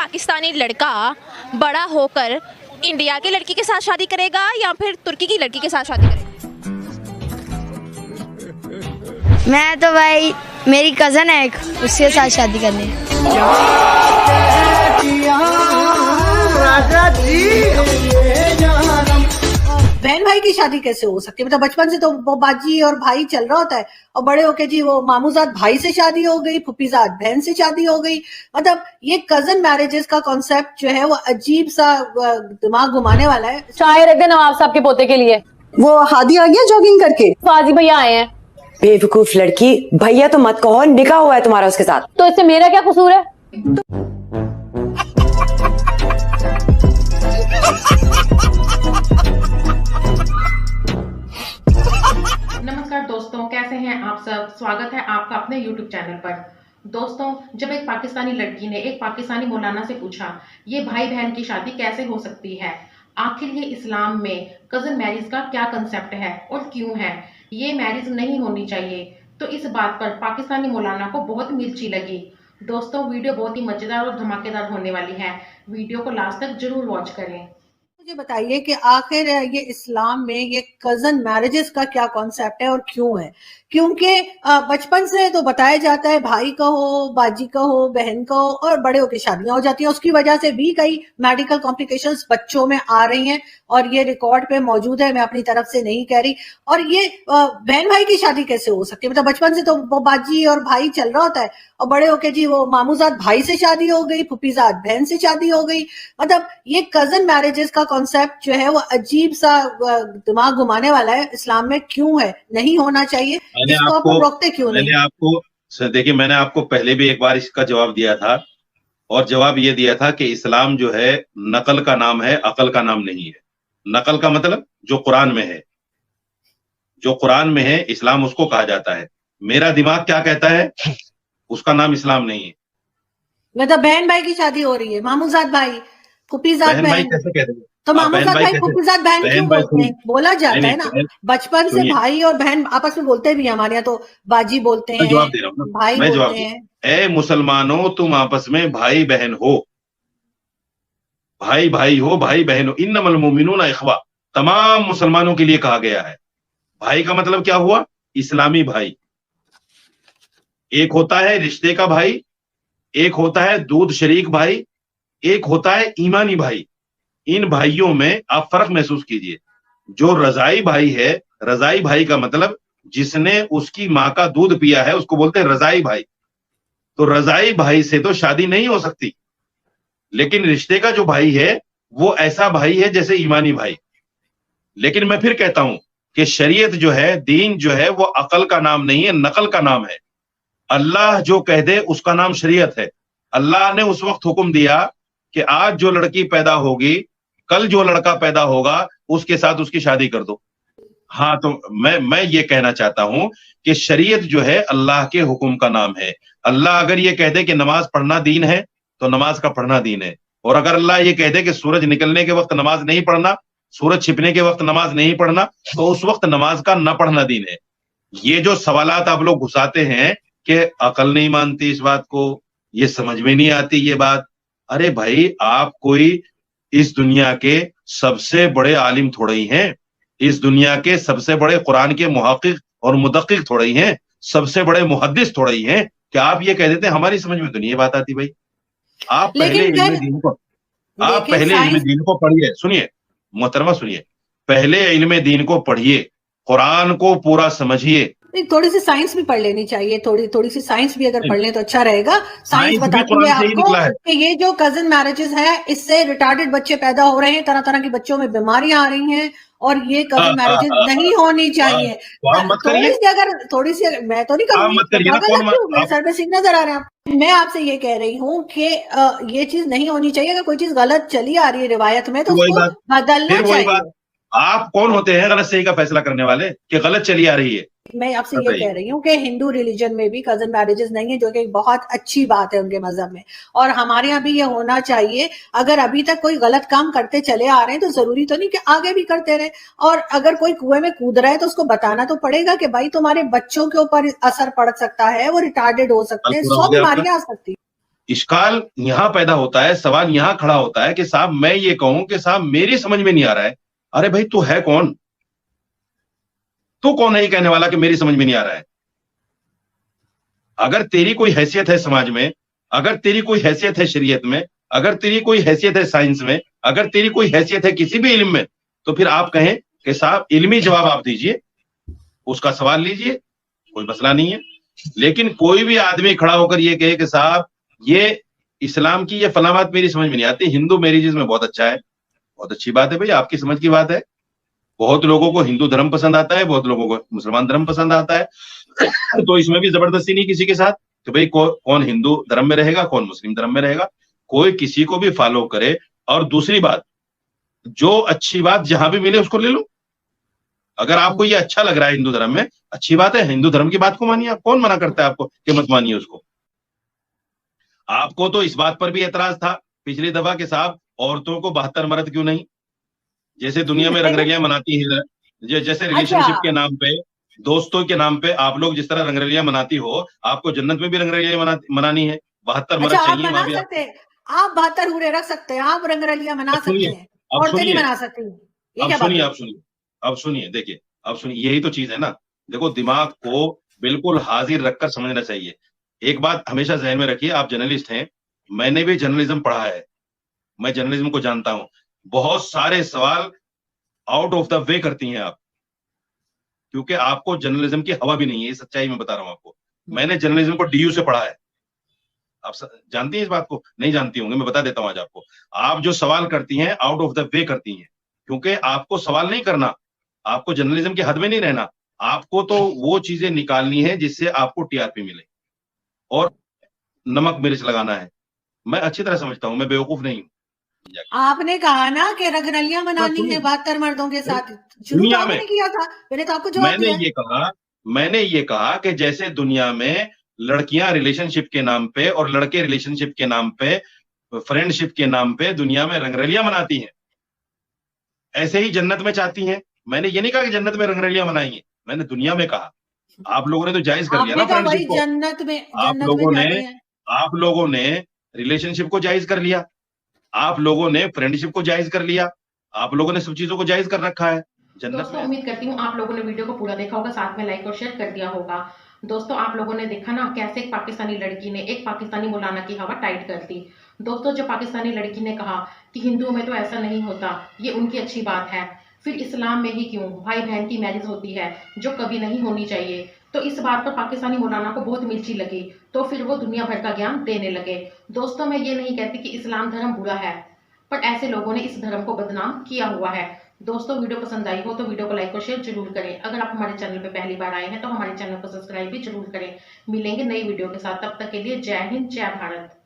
पाकिस्तानी लड़का बड़ा होकर इंडिया की लड़की के साथ शादी करेगा या फिर तुर्की की लड़की के साथ शादी करेगा? मैं तो भाई मेरी कज़न है एक, उसके साथ शादी करनी है। बहन भाई की शादी कैसे हो सकती है? मतलब बचपन से तो वो बाजी और भाई चल रहा होता है और बड़े होके जी वो मामूजाद भाई से शादी हो गई, फुफीजाद बहन से शादी हो गई। मतलब ये कजन मैरिजेस का कॉन्सेप्ट जो है वो अजीब सा दिमाग घुमाने वाला है। चाय रख दे नवाब साहब के पोते के लिए। वो हादी आ गया जॉगिंग करके। फाजी भैया आए हैं। बेवकूफ लड़की, भैया तो मत कहो, निकाह हुआ है तुम्हारा उसके साथ। तो इससे मेरा क्या कसूर है? नमस्कार दोस्तों, कैसे हैं आप सब। स्वागत है आपका अपने YouTube चैनल पर। दोस्तों, जब एक पाकिस्तानी लड़की ने एक पाकिस्तानी मौलाना से पूछा ये भाई बहन की शादी कैसे हो सकती है, आखिर ये इस्लाम में कजन मैरिज का क्या कंसेप्ट है और क्यों है, ये मैरिज नहीं होनी चाहिए, तो इस बात पर पाकिस्तानी मौलाना को बहुत मिर्ची लगी। दोस्तों, वीडियो बहुत ही मजेदार और धमाकेदार होने वाली है, वीडियो को लास्ट तक जरूर वॉच करें। मुझे बताइए कि आखिर ये इस्लाम में ये कजन मैरिजेस का क्या कॉन्सेप्ट है और क्यों है? क्योंकि बचपन से तो बताया जाता है भाई का हो, बाजी का हो, बहन का हो और बड़े होकर शादियां हो जाती हैं। उसकी वजह से भी कई मेडिकल कॉम्प्लिकेशंस बच्चों में आ रही हैं और ये रिकॉर्ड पे मौजूद है, मैं अपनी तरफ से नहीं कह रही। और ये बहन भाई की शादी कैसे हो सकती है? मतलब बचपन से तो वो बाजी और भाई चल रहा होता है और बड़े होके जी वो मामूजाद भाई से शादी हो गई, फुफीजाद बहन से शादी हो गई। मतलब ये कजन मैरिजेस का कॉन्सेप्ट जो है वो अजीब सा दिमाग घुमाने वाला है। इस्लाम में क्यों है, नहीं होना चाहिए, इसको आप रोकते क्यों नहीं? देखिए, मैंने आपको पहले भी एक बार इसका जवाब दिया था और जवाब ये दिया था कि इस्लाम जो है नकल का नाम है, अकल का नाम नहीं है। नकल का मतलब जो कुरान में है, जो कुरान में है इस्लाम उसको कहा जाता है। मेरा दिमाग क्या कहता है, उसका नाम इस्लाम नहीं है। मतलब बहन भाई की शादी हो रही है, मामूजाद भाई, फुफीजाद बहन भाई बहन, कैसे कहते हैं? तो मामूजाद भाई फुफीजाद बहन क्यों बोलते हैं? बोला जाता है ना, बचपन से भाई और बहन आपस में बोलते भी हैं। हमारे यहाँ तो बाजी बोलते हैं, जवाब दे रहा हूँ ना, भाई मैं जवाब बोलते हैं। ए मुसलमानों, तुम आपस में भाई बहन हो, भाई भाई हो, भाई बहन हो। इन्नमल मुमिनूना इख्वा, तमाम मुसलमानों के लिए कहा गया है। भाई का मतलब क्या हुआ? इस्लामी भाई। एक होता है रिश्ते का भाई, एक होता है दूध शरीक भाई, एक होता है ईमानी भाई। इन भाइयों में आप फर्क महसूस कीजिए। जो रजाई भाई है, रजाई भाई का मतलब जिसने उसकी माँ का दूध पिया है उसको बोलते हैं रजाई भाई। तो रजाई भाई से तो शादी नहीं हो सकती। लेकिन रिश्ते का जो भाई है वो ऐसा भाई है जैसे ईमानी भाई। लेकिन मैं फिर कहता हूं कि शरीयत जो है, दीन जो है, वो अकल का नाम नहीं है, नकल का नाम है। अल्लाह जो कह दे उसका नाम शरीयत है। अल्लाह ने उस वक्त हुक्म दिया कि आज जो लड़की पैदा होगी, कल जो लड़का पैदा होगा उसके साथ उसकी शादी कर दो। हाँ, तो मैं ये कहना चाहता हूं कि शरीयत जो है अल्लाह के हुक्म का नाम है। अल्लाह अगर ये कह दे कि नमाज पढ़ना दीन है तो नमाज का पढ़ना दीन है। और अगर अल्लाह ये कह दे कि सूरज निकलने के वक्त नमाज नहीं पढ़ना, सूरज छिपने के वक्त नमाज नहीं पढ़ना, तो उस वक्त नमाज का न पढ़ना दीन है। ये जो सवालात आप लोग घुसाते हैं कि अकल नहीं मानती इस बात को, ये समझ में नहीं आती ये बात। अरे भाई, आप कोई इस दुनिया के सबसे बड़े आलिम थोड़े ही हैं, इस दुनिया के सबसे बड़े कुरान के मुहक्किक और मुदक्किक थोड़े ही हैं, सबसे बड़े मुहद्दिस थोड़े ही हैं कि आप ये कह देते हैं हमारी समझ में तो नहीं ये बात आती। भाई, आप पहले इल्म दीन को पढ़िए। सुनिए मोहतरमा, सुनिए, पहले इल्म दीन को पढ़िए, कुरान को पूरा समझिए। थोड़ी सी साइंस भी पढ़ लेनी चाहिए, थोड़ी सी साइंस भी अगर पढ़ लें तो अच्छा रहेगा। साइंस बताती है आपको कि ये जो कजन मैरिजेस है इससे रिटार्डेड बच्चे पैदा हो रहे हैं, तरह तरह की बच्चों में बीमारियां आ रही हैं और ये कजन मैरिजेस नहीं होनी चाहिए। थोड़ी सी मैं तो नहीं करूंगी, सर पे सिंह नजर आ रहे हैं। मैं आपसे ये कह रही हूँ कि ये चीज नहीं होनी चाहिए। अगर कोई चीज गलत चली आ रही है रिवायत में तो उसको बदलना चाहिए। आप कौन होते हैं गलत सही का फैसला करने वाले कि गलत चली आ रही है? मैं आपसे ये कह रही हूँ कि हिंदू रिलीजन में भी कजन मैरिजेस नहीं है, जो कि बहुत अच्छी बात है उनके मजहब में, और हमारे यहाँ भी ये होना चाहिए। अगर अभी तक कोई गलत काम करते चले आ रहे हैं तो जरूरी तो नहीं कि आगे भी करते रहे। और अगर कोई कुएं में कूद रहा है तो उसको बताना तो पड़ेगा कि भाई तुम्हारे बच्चों के ऊपर असर पड़ सकता है, वो रिटार्डेड हो सकते हैं, 100 बीमारियां आ सकती है। इश्काल यहां पैदा होता है, सवाल यहां खड़ा होता है कि साहब मैं ये कहूं कि साहब मेरी समझ में नहीं आ रहा है। अरे भाई तू है कौन? तू कौन है ये कहने वाला कि मेरी समझ में नहीं आ रहा है? अगर तेरी कोई हैसियत है समाज में, अगर तेरी कोई हैसियत है शरीयत में, अगर तेरी कोई हैसियत है साइंस में, अगर तेरी कोई हैसियत है किसी भी इल्म में, तो फिर आप कहें कि साहब इल्मी जवाब आप दीजिए, उसका सवाल लीजिए, कोई मसला नहीं है। लेकिन कोई भी आदमी खड़ा होकर ये कहे कि साहब ये इस्लाम की ये फला बात मेरी समझ में नहीं आती, हिंदू मैरिजेस में बहुत अच्छा है, बहुत अच्छी बात है भाई, आपकी समझ की बात है। बहुत लोगों को हिंदू धर्म पसंद आता है, बहुत लोगों को मुसलमान धर्म पसंद आता है। तो इसमें भी जबरदस्ती नहीं किसी के साथ कि भाई कौन हिंदू धर्म में रहेगा, कौन मुस्लिम धर्म में रहेगा। कोई किसी को भी फॉलो करे। और दूसरी बात, जो अच्छी बात जहां भी मिले उसको ले लो। अगर आपको ये अच्छा लग रहा है हिंदू धर्म में, अच्छी बात है, हिंदू धर्म की बात को मानिए। आप, कौन मना करता है आपको कि मत मानिए उसको? आपको तो इस बात पर भी एतराज था पिछली दफा के साहब औरतों को 72 मर्द क्यों नहीं? जैसे दुनिया में रंगरलियां मनाती है, जैसे रिलेशनशिप के नाम पे, दोस्तों के नाम पे आप लोग जिस तरह रंगरलियां मनाती हो, आपको जन्नत में भी रंगरलियां मनानी है। 72 मर्द अच्छा, आप चाहिए मना वहां भी। सकते हैं, आप 72 हूरे रख सकते हैं, आप रंगरलियां मना सकते हैं, औरतें नहीं मना सकती। ये क्या बात है? अब सुनिए, देखिए, अब सुनिए, यही तो चीज है ना। देखो, दिमाग को बिल्कुल हाजिर रखकर समझना चाहिए। एक बात हमेशा जहन में रखिए, आप जर्नलिस्ट हैं, मैंने भी जर्नलिज्म पढ़ा है, मैं जर्नलिज्म को जानता हूं। बहुत सारे सवाल आउट ऑफ द वे करती हैं आप, क्योंकि आपको जर्नलिज्म की हवा भी नहीं है, ये सच्चाई में बता रहा हूं आपको। मैंने जर्नलिज्म को डीयू से पढ़ा है। आप जानती हैं इस बात को? नहीं जानती होंगे, मैं बता देता हूं आज आपको। आप जो सवाल करती हैं आउट ऑफ द वे करती हैं, क्योंकि आपको सवाल नहीं करना, आपको जर्नलिज्म के हद में नहीं रहना, आपको तो वो चीजें निकालनी है जिससे आपको टीआरपी मिले और नमक मिर्च लगाना है। मैं अच्छी तरह समझता हूं, मैं बेवकूफ नहीं हूं। आपने कहा ना कि रंगरलियां मनानी है 72 मर्दों के साथ, शुरू तो आपने किया था, मैंने तो आपको जवाब दिया। मैंने ये कहा कि जैसे दुनिया में लड़कियां रिलेशनशिप के नाम पे और लड़के रिलेशनशिप के नाम पे, फ्रेंडशिप के नाम पे दुनिया में रंगरलियां मनाती हैं, ऐसे ही जन्नत में चाहती हैं। मैंने ये नहीं कहा कि जन्नत में रंगरलियां मनाएंगे, मैंने दुनिया में कहा। आप लोगों ने तो जायज कर लिया ना फ्रेंडशिप को। आप लोगों ने रिलेशनशिप को जायज कर लिया, आप लोगों ने फ्रेंडशिप को जायज कर लिया, आप लोगों ने सब चीजों को जायज कर रखा है जन्नत दोस्तों, में। उम्मीद करती हूँ आप लोगों ने वीडियो को पूरा देखा होगा, साथ में लाइक और शेयर कर दिया होगा। दोस्तों, आप लोगों ने देखा ना कैसे एक पाकिस्तानी लड़की ने एक पाकिस्तानी मौलाना की हवा टाइट कर दी। दोस्तों, जब पाकिस्तानी लड़की ने कहा कि हिंदुओं में तो ऐसा नहीं होता, ये उनकी अच्छी बात है, फिर इस्लाम में ही क्यों भाई बहन की मैरिज होती है जो कभी नहीं होनी चाहिए। तो इस बात पर पाकिस्तानी मौलाना को बहुत मिर्ची लगी, तो फिर वो दुनिया भर का ज्ञान देने लगे। दोस्तों, मैं ये नहीं कहती कि इस्लाम धर्म बुरा है, पर ऐसे लोगों ने इस धर्म को बदनाम किया हुआ है। दोस्तों, वीडियो पसंद आई हो तो वीडियो को लाइक और शेयर जरूर करें। अगर आप हमारे चैनल पे पहली बार आए हैं तो हमारे चैनल को सब्सक्राइब भी जरूर करें। मिलेंगे नई वीडियो के साथ, तब तक के लिए जय हिंद, जय भारत।